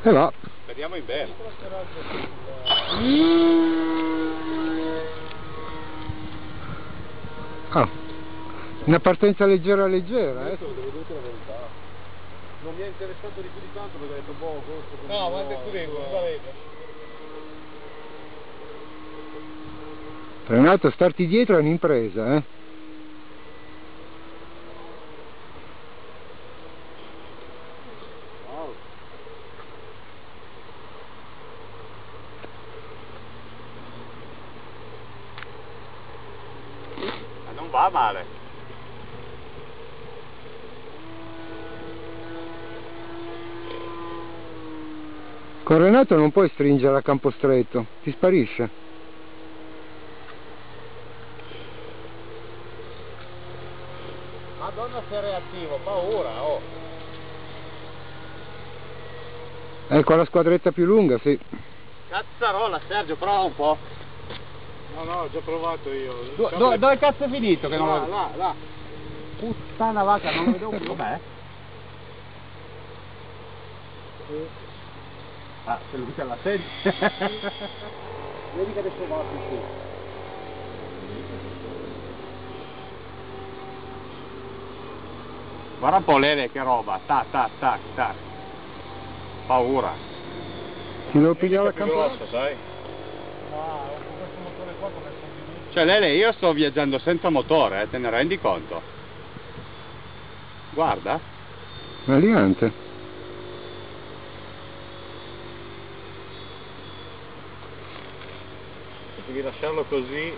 E va. Speriamo in bene. Ah, una partenza leggera leggera, Devo dire la verità. Non mi è interessato di più di tanto perché ho detto boh, agosto. No, ma tu devi, va bene. Renato, starti dietro è un'impresa, eh? Wow. Ma non va male. Con Renato non puoi stringere a campo stretto, ti sparisce. Madonna sei reattivo, paura, oh. Ecco la squadretta più lunga, sì. Cazzarola, Sergio, prova un po'. No, ho già provato io. Dove cazzo è finito? Che non lo... Là. Puttana vacca, non lo vedevo più. Com'è? Ah, se lui se la sente. Vedi che adesso va più su. Guarda un po' Lele che roba, tac. Paura. Ti devo pigliare la Più campo. grosso, sai? Ma con questo motore qua come sono? Cioè Lele, io sto viaggiando senza motore, te ne rendi conto? Guarda. Maliante. Devi lasciarlo così